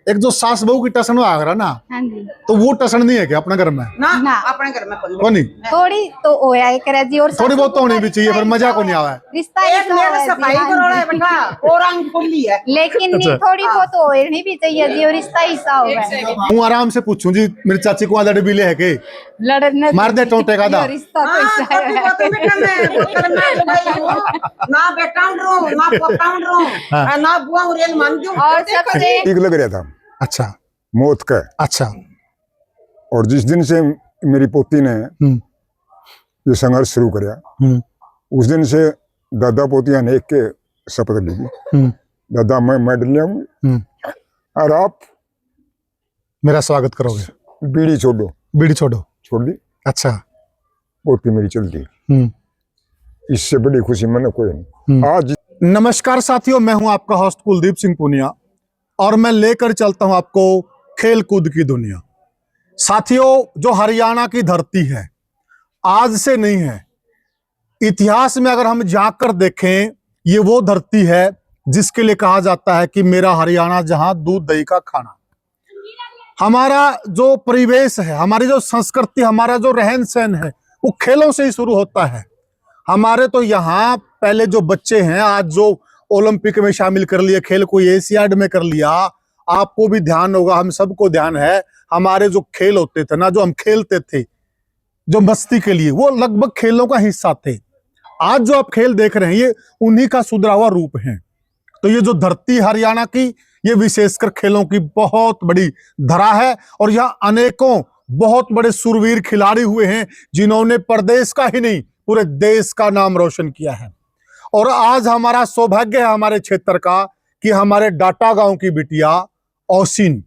एक जो सास बहू की टसन आ रहा ना, हाँ जी। तो वो टसन नहीं है क्या अपने घर में? ना अपने घर में को नहीं, थोड़ी तो होया है करे जी, और थोड़ी बहुत तो होनी भी चाहिए, फिर मजा को नहीं आवा है। रिश्ता एक ऐसा मेरे हुआ है सफाई जी, हाँ करोड़ा है जी। बेटा, और रंग फुल्ली है। लेकिन नहीं अच्छा। थोड़ी बहुत होनी भी चाहिए जी, और रिश्ता ऐसा हुआ है। हूँ आराम से पूछूं जी, मेरी चाची को आदत भी ले है के लड़ने मार दे टोटे का दा। ये रिश्ता तो हाँ, ऐसा छोटी है। बोतल बेटा मैं बोतल में डुबाई हूँ, ना बेटा उड़ रहा हूँ, ना पोता उड़ रहा हूँ, ना बुआ उड़ेल मान दूँ। और सबसे ठीक लग रहा था अच्छा मौत का। अच्छा। और जिस दिन से मेरी पोती ने ये संघर्ष शुरू किया, उस दिन से दादा पोतिया ने एक के शपथ ली, दादा मैं मेडल ले आऊंगी और आप मेरा स्वागत करोगे, बीड़ी छोड़ो। बीड़ी छोड़ो। छोड़ दी, अच्छा। पोती मेरी चलती। इससे बड़ी खुशी मैंने कोई नहीं। आज नमस्कार साथियों, मैं हूं आपका होस्ट कुलदीप सिंह पुनिया और मैं लेकर चलता हूं आपको खेल कूद की दुनिया। साथियों, जो हरियाणा की धरती है आज से नहीं है, इतिहास में अगर हम जाकर देखें, ये वो धरती है जिसके लिए कहा जाता है कि मेरा हरियाणा जहां दूध दही का खाना। हमारा जो परिवेश है, हमारी जो संस्कृति, हमारा जो रहन सहन है, वो खेलों से ही शुरू होता है। हमारे तो यहाँ पहले जो बच्चे हैं, आज जो ओलंपिक में शामिल कर लिए, खेल को एशियाड में कर लिया, आपको भी ध्यान होगा, हम सबको ध्यान है, हमारे जो खेल होते थे ना, जो हम खेलते थे जो मस्ती के लिए, वो लगभग खेलों का हिस्सा थे। आज जो आप खेल देख रहे हैं, ये उन्हीं का सुधरा हुआ रूप है। तो ये जो धरती हरियाणा की, ये विशेषकर खेलों की बहुत बड़ी धरा है और यहाँ अनेकों बहुत बड़े सुरवीर खिलाड़ी हुए हैं जिन्होंने प्रदेश का ही नहीं पूरे देश का नाम रोशन किया है। और आज हमारा सौभाग्य है हमारे क्षेत्र का कि हमारे डाटा गांव की बिटिया ओसिन,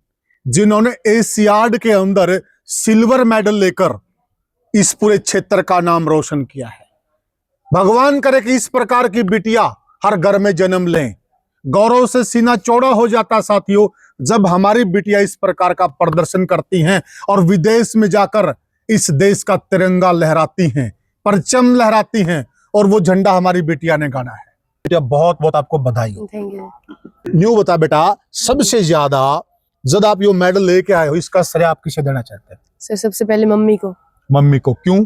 जिन्होंने एशियाड के अंदर सिल्वर मेडल लेकर इस पूरे क्षेत्र का नाम रोशन किया है। भगवान करे कि इस प्रकार की बिटिया हर घर में जन्म लें। गौरव से सीना चौड़ा हो जाता साथियों, जब हमारी बिटिया इस प्रकार का प्रदर्शन करती हैं और विदेश में जाकर इस देश का तिरंगा लहराती हैं, परचम लहराती हैं, और वो झंडा हमारी बिटिया ने गाना है। बिटिया बहुत बहुत आपको बधाई हो। Thank you. न्यू बता बेटा, सबसे ज्यादा जब आप ये मेडल लेके आए हो, इसका श्रेय आप किसे देना चाहते हैं? सर सबसे पहले मम्मी को। मम्मी को क्यों?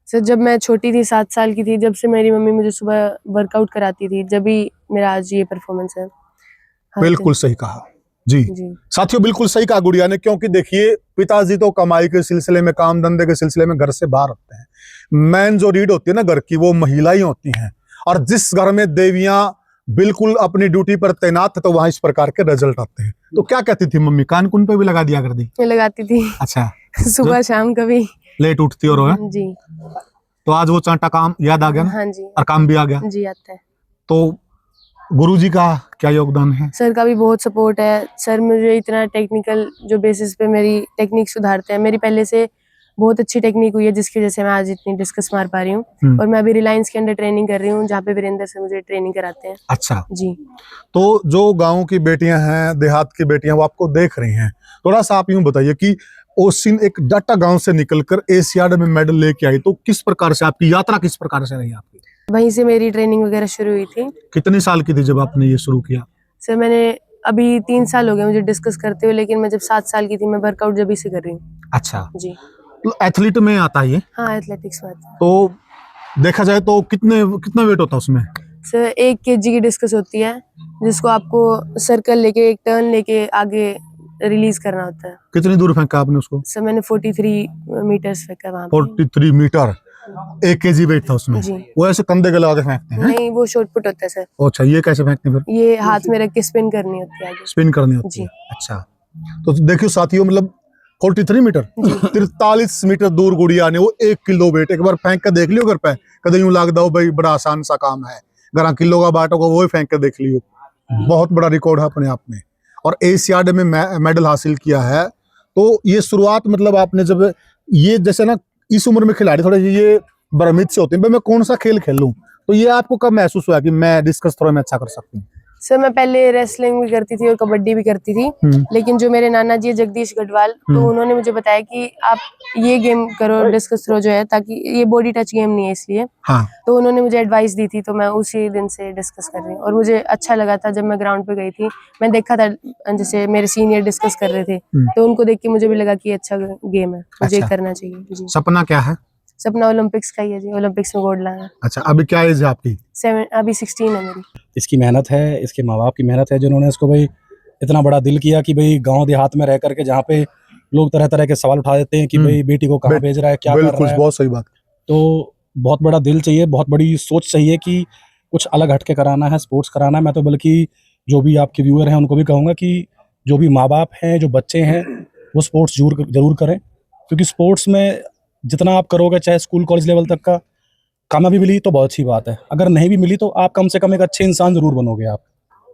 सर जब मैं छोटी थी, 7 साल की थी, जब से मेरी मम्मी मुझे सुबह वर्कआउट कराती थी, जब भी मेरा आज ये परफॉर्मेंस है। हाँ, बिल्कुल सही कहा जी। साथियों बिल्कुल सही कहा गुड़िया ने, क्योंकि देखिए पिताजी तो कमाई के सिलसिले में, काम धंधे के सिलसिले में घर से बाहर होते हैं। मैन जो रीड होती है ना घर की, वो महिलाएं होती हैं। और जिस घर में देवियां बिल्कुल अपनी ड्यूटी पर तैनात है, तो वहां इस प्रकार के रिजल्ट आते हैं। तो क्या कहती थी मम्मी? कान कुन पे भी लगा दिया कर दी? मैं लगाती थी। अच्छा। सुबह शाम कभी लेट उठती और जी। तो आज वो चांटा काम याद आ गया ना? हाँ जी। और काम भी आ गया जी आता है। तो गुरुजी का क्या योगदान है? सर का भी बहुत सपोर्ट है। सर मुझे इतना टेक्निकल जो बेसिस पे मेरी टेक्निक सुधारते हैं। मेरी पहले से बहुत अच्छी टेक्निक हुई है, जिसकी वजह से मैं आज इतनी डिस्कस मार पा रही हूँ। और मैं अभी रिलायंस के अंडर ट्रेनिंग कर रही हूँ, जहाँ पे वीरेंद्र से मुझे ट्रेनिंग कराते हैं। अच्छा जी। तो जो गांव की बेटियां हैं, देहात की बेटियां, वो आपको देख रही हैं। थोड़ा सा आप यूं बताइए कि ओसिन एक डाटा गांव से निकलकर एशियाड में मेडल लेके आई, तो किस प्रकार से आपकी यात्रा, किस प्रकार से रही आपकी? वहीं से मेरी ट्रेनिंग वगैरह शुरू हुई थी। कितनी साल की थी जब आपने ये शुरू किया? सर मैंने अभी 3 साल हो गए मुझे डिस्कस करते हुए, लेकिन मैं जब 7 साल की थी, मैं वर्कआउट जब से कर रही हूँ। अच्छा जी। तो एथलीट में आता है ये? हाँ एथलेटिक्स में आता है। तो देखा जाए तो कितना वेट होता है उसमें? सर 1 kg की डिस्कस होती है, जिसको आपको सर्कल लेके, एक टर्न लेके आगे रिलीज करना होता है। कितनी दूर फेंका आपने उसको? सर मैंने 43 मीटर्स फेंका वहाँ पे। 43 मीटर, 1 kg वेट था उसमें। जी। वो ऐसे कंधे के लगा के फेंकते हैं? नहीं, वो शॉर्ट पुट होता है सर। अच्छा, ये कैसे फेंकते हैं फिर? ये हाथ में रख के स्पिन करनी होती है आगे। स्पिन करनी होती है। अच्छा, तो देखियो साथियों, मतलब 43 मीटर 43 मीटर दूर गुड़िया ने वो 1 किलो वेट एक बार फेंक कर देख लियो घर पे, कदे यूं लाग दो भाई, बड़ा आसान सा काम है। घर किलो का बाट होगा, वो ही फेंक कर देख लियो। बहुत बड़ा रिकॉर्ड है अपने आप में। और एशियाड में मेडल हासिल किया है। तो ये शुरुआत, मतलब आपने जब ये जैसे ना इस उम्र में खिलाड़ी थोड़े ये भ्रमित से होते हैं, मैं कौन सा खेल खेलूं, तो ये आपको कब महसूस हुआ कि मैं डिस्कस थ्रो में अच्छा कर सकती हूँ? सर मैं पहले रेसलिंग भी करती थी और कबड्डी भी करती थी, लेकिन जो मेरे नाना जी है जगदीश गढ़वाल, तो उन्होंने मुझे बताया कि आप ये गेम करो, डिस्कस थ्रो जो है, ताकि ये बॉडी टच गेम नहीं है इसलिए। हाँ। तो उन्होंने मुझे एडवाइस दी थी, तो मैं उसी दिन से डिस्कस कर रही हूँ और मुझे अच्छा लगा था। जब मैं ग्राउंड पे गई थी, मैं देखा था जैसे मेरे सीनियर डिस्कस कर रहे थे, तो उनको देख के मुझे भी लगा कि अच्छा गेम है, मुझे अच्छा। करना चाहिए जी। सपना क्या है? सपना ओलंपिक्स का ही है जी, ओलंपिक्स में गोल्ड लाना। अच्छा, अभी क्या एज है आपकी? अभी 16 है मेरी। इसकी मेहनत है, इसके माँ बाप की मेहनत है, जिन्होंने इसको भाई इतना बड़ा दिल किया कि भाई गांव देहात में रह करके, जहाँ पे लोग तरह तरह के सवाल उठा देते हैं कि भाई बेटी को कहाँ भेज रहा है, क्या कर रहा है। बहुत सही बात। तो बहुत बड़ा दिल चाहिए, बहुत बड़ी सोच चाहिए कि कुछ अलग हटके कराना है, स्पोर्ट्स कराना है। मैं तो बल्कि जो भी आपके व्यूअर हैं उनको भी कहूँगा कि जो भी माँ बाप हैं, जो बच्चे हैं, वो स्पोर्ट्स जरूर करें, क्योंकि स्पोर्ट्स में जितना आप करोगे, चाहे स्कूल कॉलेज लेवल तक का कामयाबी मिली तो बहुत अच्छी बात है, अगर नहीं भी मिली तो आप कम से कम एक अच्छे इंसान जरूर बनोगे आप।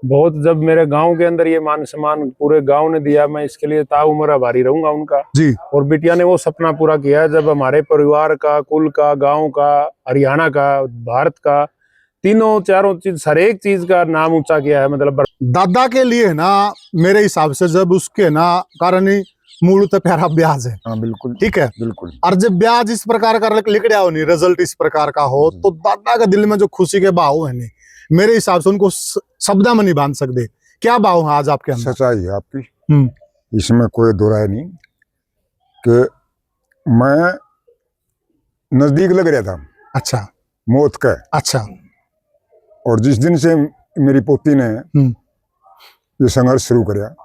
बहुत, जब मेरे गांव के अंदर ये मान सम्मान पूरे गांव ने दिया, मैं इसके लिए ताउम्र आभारी रहूंगा उनका जी। और बिटिया ने वो सपना पूरा किया है, जब हमारे परिवार का, कुल का, गांव का, हरियाणा का, भारत का, तीनों चारों चीज, हर एक चीज का नाम ऊंचा किया है। मतलब दादा के लिए ना, मेरे हिसाब से जब उसके ना कारण ही मूल तो प्यारा ब्याज है। हाँ बिल्कुल ठीक है, बिल्कुल। और जब ब्याज इस प्रकार का लिख रहा हो नहीं, रिजल्ट इस प्रकार का हो, तो दादा के दिल में जो खुशी के भाव है नहीं, मेरे हिसाब से उनको शब्दा में नहीं बांध सकते। क्या भाव है आज आपके अंदर? सच्चाई है आपकी, इसमें कोई दो राय नहीं कि मैं नजदीक लग रहा था अच्छा मौत का। अच्छा। और जिस दिन से मेरी पोती ने ये संघर्ष शुरू किया,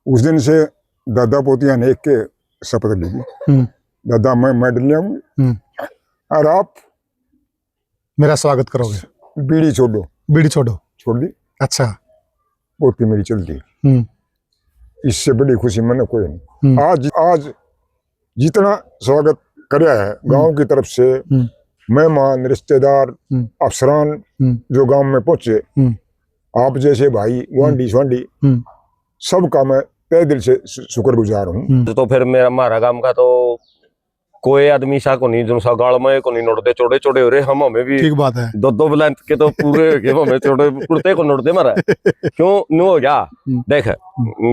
उस दिन से दादा पोतिया ने एक के शपथ ली, दादा मैं मेडल ले आऊं और आप मेरा स्वागत करोगे। बीड़ी छोड़ो। बीड़ी छोड़ो। छोड़ दी। अच्छा। पोती मेरी चल दी। इससे बड़ी खुशी मैंने कोई नहीं। आज जितना स्वागत कराया है गांव की तरफ से, मेहमान, रिश्तेदार, अफसरान जो गांव में पहुंचे, आप जैसे भाई, गुआंढी स्वांढी, सबका मैं तहे दिल से शुक्रगुजार हूँ। तो फिर हमारा काम का तो कोई आदमी सा को नहीं, जो सा गाल में को नहीं नोटते, छोटे छोटे हो रहे हम, हमें भी ठीक बात है। दो ब्लांत के तो पूरे हमें छोटे कुर्ते को नोटते मारा क्यों नो हो गया। देख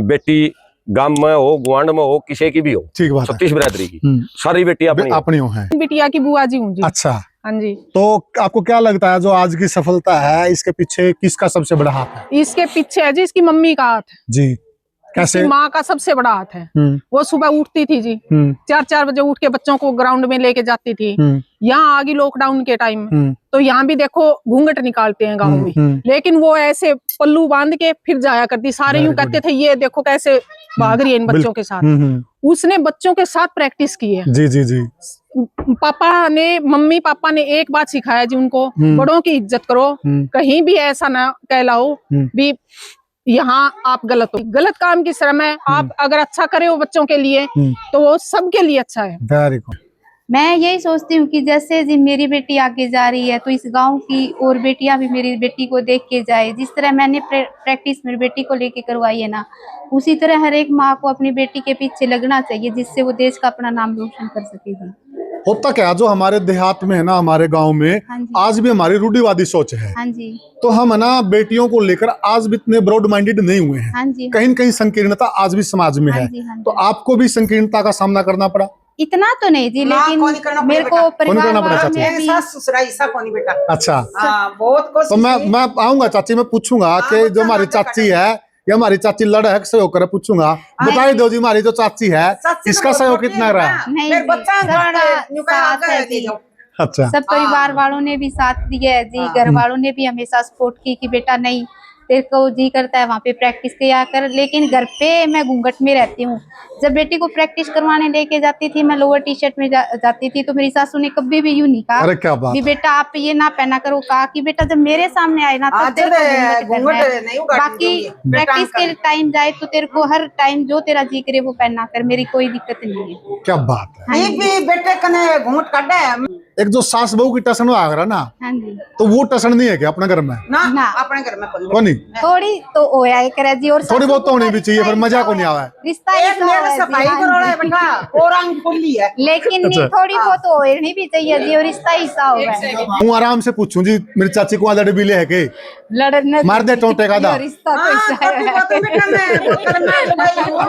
बेटी गांव में हो, गुआंढ में हो, किसी की भी हो, ठीक बात है, 36 बिरादरी की सारी बेटी अपनी है। बिटिया की बुआ जी हूँ जी। अच्छा। हाँ जी। तो आपको क्या लगता है जो आज की सफलता है, इसके पीछे किसका सबसे बड़ा हाथ है? इसके पीछे है जी इसकी मम्मी का हाथ जी। कैसे? माँ का सबसे बड़ा हाथ है। वो सुबह उठती थी जी, 4 बजे उठ के बच्चों को ग्राउंड में लेके जाती थी। यहाँ आ गई लॉकडाउन के टाइम, तो यहाँ भी देखो घूंघट निकालते हैं गाँव में, लेकिन वो ऐसे पल्लू बांध के फिर जाया करती। सारे यूं कहते थे ये देखो कैसे भाग रही है इन बच्चों के साथ। उसने बच्चों के साथ प्रैक्टिस की है। जी जी जी। मम्मी पापा ने एक बात सिखाया जी उनको, बड़ों की इज्जत करो, कहीं भी ऐसा ना कहलाओ भी यहाँ आप गलत हो। गलत काम की शर्म है। आप अगर अच्छा करे हो बच्चों के लिए तो वो सबके लिए अच्छा है। Very good. मैं यही सोचती हूँ कि जैसे जी मेरी बेटी आगे जा रही है, तो इस गांव की और बेटियां भी मेरी बेटी को देख के जाए। जिस तरह मैंने प्रैक्टिस मेरी बेटी को लेके करवाई है ना, उसी तरह हर एक माँ को अपनी बेटी के पीछे लगना चाहिए, जिससे वो देश का अपना नाम रोशन कर सकेगी। होता क्या, जो हमारे देहात में है ना, हमारे गांव में आज भी हमारी रूढ़िवादी सोच है। हाँ जी। तो हम है ना बेटियों को लेकर आज भी इतने ब्रॉड माइंडेड नहीं हुए हैं। हाँ जी। कहीं न कहीं संकीर्णता आज भी समाज में है। तो आपको भी संकीर्णता का सामना करना पड़ा? इतना तो नहीं जी, लेकिन मेरे को परिवार वालों ने भी। अच्छा। बहुत तो मैं आऊंगा चाची, मैं पूछूंगा कि जो हमारी चाची है, ये हमारी चाची लड़क सहयोग करे, पूछूंगा। बताई दो जी, हमारी जो चाची है इसका सहयोग कितना रहा? नहीं, अच्छा। सब परिवार वालों ने भी साथ दिया है जी, घर वालों ने भी हमेशा सपोर्ट की कि बेटा नहीं, तेरे को जी करता है वहाँ पे प्रैक्टिस किया कर। लेकिन घर पे मैं घूंघट में रहती हूँ। जब बेटी को प्रैक्टिस करवाने लेके जाती थी, मैं लोअर टी शर्ट में जाती थी, तो मेरी सासू ने कभी भी यूं नहीं कहा, अरे क्या बात, बेटा आप ये ना पहना करो। कहा कि बेटा जब मेरे सामने आए ना तो तेरे को घूंघट करना है, बाकी प्रैक्टिस के टाइम जाए तो तेरे को हर टाइम जो तेरा जी करे वो पहना कर, मेरी कोई दिक्कत नहीं है। क्या बात है। बेटे कने घूंघट काटा है। एक जो सास बहू की टसन आ रहा ना, हाँ जी तो वो टसन नहीं है क्या अपने घर में? ना ना। अपने घर में कौन नहीं? थोड़ी तो होया एक जी, और थोड़ी बहुत तो होनी भी चाहिए, फिर मजा को नहीं आवा है। रिश्ता एक ऐसा मेरे हुआ है जी, सफाई हाँ जी। करोड़ा है बेटा, और रंग खुली है। लेकिन नहीं, थोड़ी बहुत होनी भी चाहिए जी, और रिश्ता ऐसा होगा है। हूँ आराम से पूछूं जी, मेरी चाची को आदड़ भी ले है के लड़ने मार दे टोटे का दा। रिश्ता तो हाँ, ऐसा कभी है। बोतल बेटा मैं बोतल में डुबाई हूँ,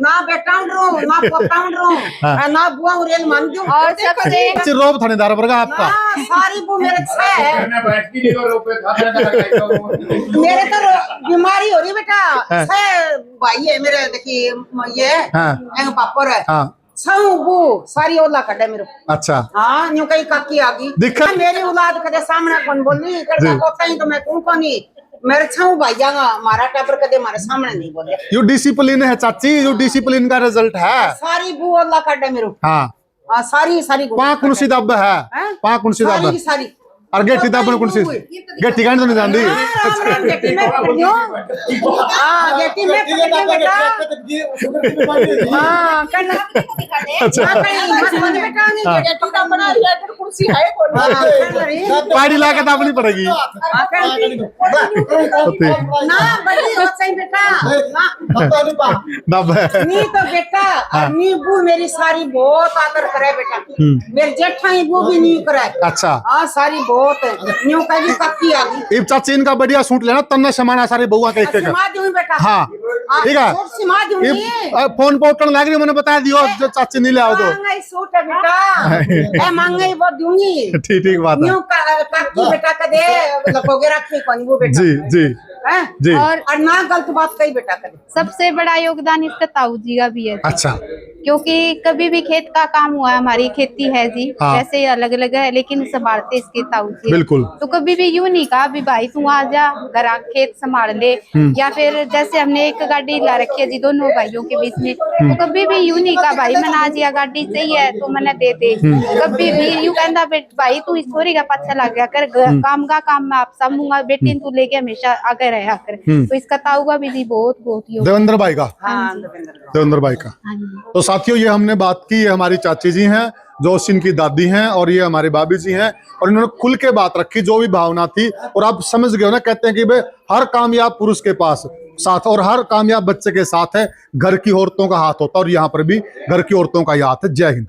ना बेटा रो, ना पोता रो, ना बुआ उरेल मान दूं। और सबसे अच्छी रोब थानेदार वर्गा आपका। हाँ, सारी वो मेरे छह है। मेरे तो बीमारी हो रही बेटा, छह भाई है मेरे, देखिए ये हाँ। एक पापड़ है, हाँ छह वो सारी औला कटे मेरे। अच्छा हाँ, न्यू कहीं काकी आ गई। दिक्कत- मेरी औलाद कदे सामने कौन बोली, करता कोता ही तो मैं कौन कोनी। मेरे छह भाई जागा, मारा टाबर कदे मारे सामने नहीं बोले। यो डिसिप्लिन है चाची, यो डिसिप्लिन का रिजल्ट है। सारी बू औला कटे मेरे। हाँ हाँ, सारी सारी पाँ कौन सी दब है? हैं? पाँ कौन सी दब सारी है? की सारी। और गेटी दब कौन सी? गेटी गांड तो नहीं जानती। राम राम, गेटी में पकड़ दियो। हाँ, गेटी में पकड़ दियो बेटा। हाँ, करना। हाँ, कहीं मत मत बेटा, नहीं गेटी का बना लिया, इधर कुर्सी है कोई। हाँ, कर रही। पाड़ी ला के दाबनी पड़ेगी। हाँ, कर रही। ना बड़ी हो सही बेटा, ना दब है। नी तो बेटा, नी बू मेरी सारी बहुत आदर करे बेटा। मेरे जेठाई बू भी नी करे। अच्छा हाँ, सारी बहुत न्यू कहीं काकी आ गई। इब चाची इनका बढ़िया सूट लेना, तन्ना समाना सारे बउआ के एक एक। सिमा दूं बेटा। हाँ ठीक है। सूट सिमा दूंगी। इब फोन पे उठने लग रही, मैंने बता दियो जो चाची नहीं ले आओ तो। महंगाई सूट है बेटा, ए महंगाई बहुत दूंगी। ठीक ठीक बात है। न्यू काकी बेटा कदे लगोगे रखी कौन वो बेटा। जी जी हैं? जी। और ना गलत बात कही बेटा कदे। सबसे बड़ा योगदान इसका ताऊ जी का भी है जी। अच्छा क्योंकि कभी भी खेत का काम हुआ, हमारी खेती है जी, हाँ। वैसे अलग अलग है लेकिन संभालते इसके ताऊ जी। बिल्कुल। तो कभी भी यूं नहीं कहा भी भाई तू आ जा घर खेत संभाल ले, या फिर जैसे हमने एक गाड़ी ला रखी है जी दोनों भाइयों के बीच में, तो कभी भी यूं नहीं कहा भाई मैंने आज यह गाड़ी चाहिए तो मैंने दे दे। कभी भी यूं कहता भाई तू इस थोड़ी का पीछे लग गया कर, काम का काम मैं आप समूंगा, बेटी तू लेके हमेशा आगे रहा कर। तो इसका ताऊ का भी जी बहुत योगदान। देवेंद्र भाई का। हाँ, देवेंद्र भाई का। हाँ जी। तो साथियों ये हमने बात की, ये हमारी चाची जी हैं जो इनकी दादी हैं, और ये हमारे भाभी जी हैं, और इन्होंने खुल के बात रखी जो भी भावना थी। और आप समझ गए हो ना, कहते हैं कि भाई हर कामयाब पुरुष के पास साथ और हर कामयाब बच्चे के साथ है घर की औरतों का हाथ होता है, और यहाँ पर भी घर की औरतों का ही हाथ है। जय हिंद।